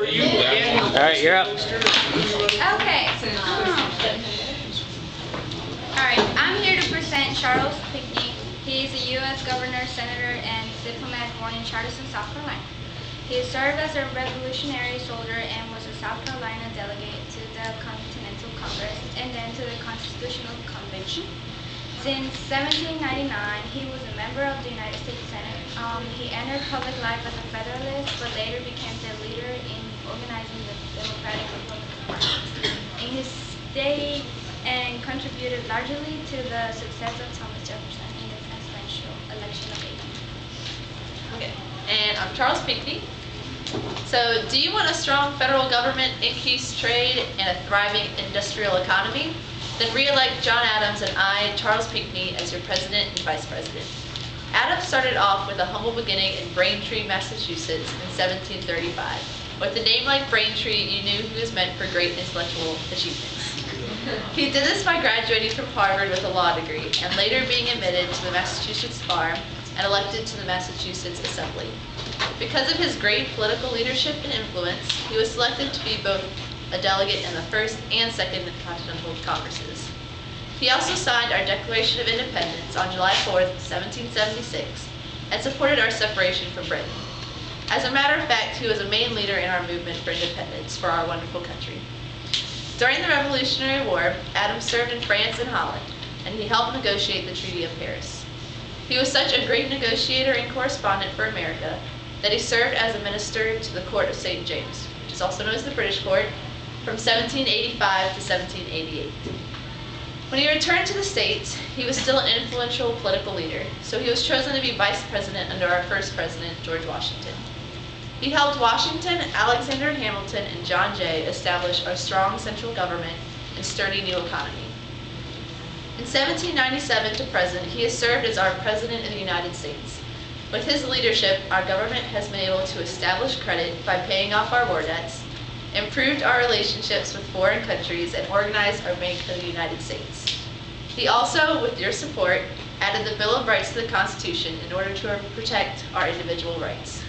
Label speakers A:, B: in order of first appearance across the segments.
A: All right, you're up.
B: Okay. Alright, I'm here to present Charles Pinckney. He is a U.S. governor, senator, and diplomat born in Charleston, South Carolina. He served as a Revolutionary soldier and was a South Carolina delegate to the Continental Congress and then to the Constitutional Convention. Since 1799, he was a member of the United States Senate. He entered public life as a Federalist, but later became the leader in organizing the Democratic Republican Party. In his state and contributed largely to the success of Thomas Jefferson in the presidential election of 1800.
C: Okay, and I'm Charles Pinckney. So, do you want a strong federal government, increased trade, and a thriving industrial economy? Then re-elect John Adams and I, Charles Pinckney, as your president and vice president. Adams started off with a humble beginning in Braintree, Massachusetts in 1735. With a name like Braintree, you knew he was meant for great intellectual achievements. He did this by graduating from Harvard with a law degree and later being admitted to the Massachusetts bar and elected to the Massachusetts Assembly. Because of his great political leadership and influence, he was selected to be both a delegate in the First and Second Continental Congresses. He also signed our Declaration of Independence on July 4th, 1776, and supported our separation from Britain. As a matter of fact, he was a main leader in our movement for independence for our wonderful country. During the Revolutionary War, Adams served in France and Holland, and he helped negotiate the Treaty of Paris. He was such a great negotiator and correspondent for America that he served as a minister to the Court of St. James, which is also known as the British Court, from 1785 to 1788. When he returned to the States, he was still an influential political leader, so he was chosen to be vice president under our first president, George Washington. He helped Washington, Alexander Hamilton, and John Jay establish a strong central government and sturdy new economy. In 1797 to present, he has served as our President of the United States. With his leadership, our government has been able to establish credit by paying off our war debts, improved our relationships with foreign countries, and organized our Bank of the United States. He also, with your support, added the Bill of Rights to the Constitution in order to protect our individual rights.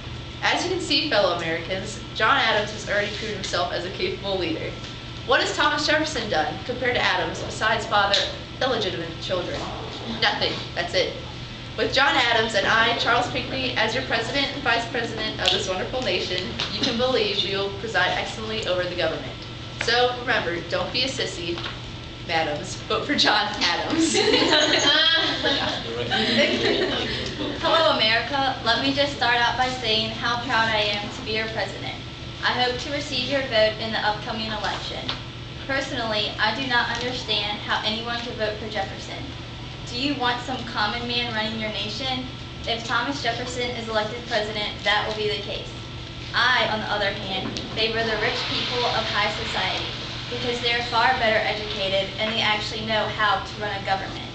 C: As you can see, fellow Americans, John Adams has already proved himself as a capable leader. What has Thomas Jefferson done compared to Adams besides father illegitimate children? Nothing. That's it. With John Adams and I, Charles Pinckney, as your president and vice president of this wonderful nation, you can believe we will preside excellently over the government. So remember, don't be a sissy, madams. Vote for John Adams.
B: Hello, America. Let me just start out by saying how proud I am to be your president. I hope to receive your vote in the upcoming election. Personally, I do not understand how anyone could vote for Jefferson. Do you want some common man running your nation? If Thomas Jefferson is elected president, that will be the case. I, on the other hand, favor the rich people of high society because they are far better educated and they actually know how to run a government.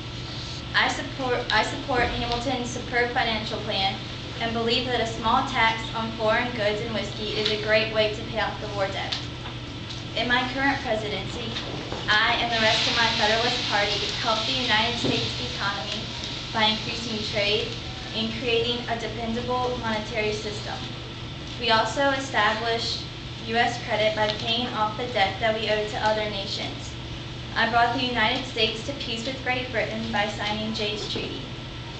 B: I support Hamilton's superb financial plan and believe that a small tax on foreign goods and whiskey is a great way to pay off the war debt. In my current presidency, I and the rest of my Federalist Party help the United States economy by increasing trade and creating a dependable monetary system. We also established U.S. credit by paying off the debt that we owe to other nations. I brought the United States to peace with Great Britain by signing Jay's Treaty.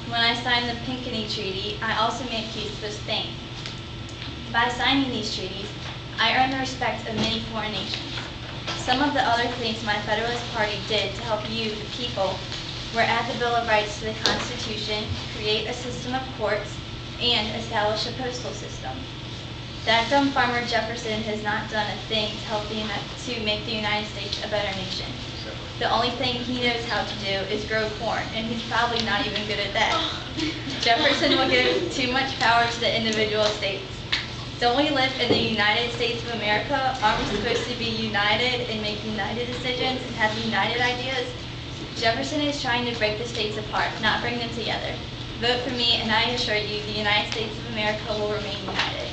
B: When I signed the Pinckney Treaty, I also made peace with Spain. By signing these treaties, I earned the respect of many foreign nations. Some of the other things my Federalist Party did to help you, the people, were add the Bill of Rights to the Constitution, create a system of courts, and establish a postal system. That dumb farmer Jefferson has not done a thing to help to make the United States a better nation. The only thing he knows how to do is grow corn, and he's probably not even good at that. Jefferson will give too much power to the individual states. Don't we live in the United States of America? Aren't we supposed to be united and make united decisions and have united ideas? Jefferson is trying to break the states apart, not bring them together. Vote for me, and I assure you the United States of America will remain united.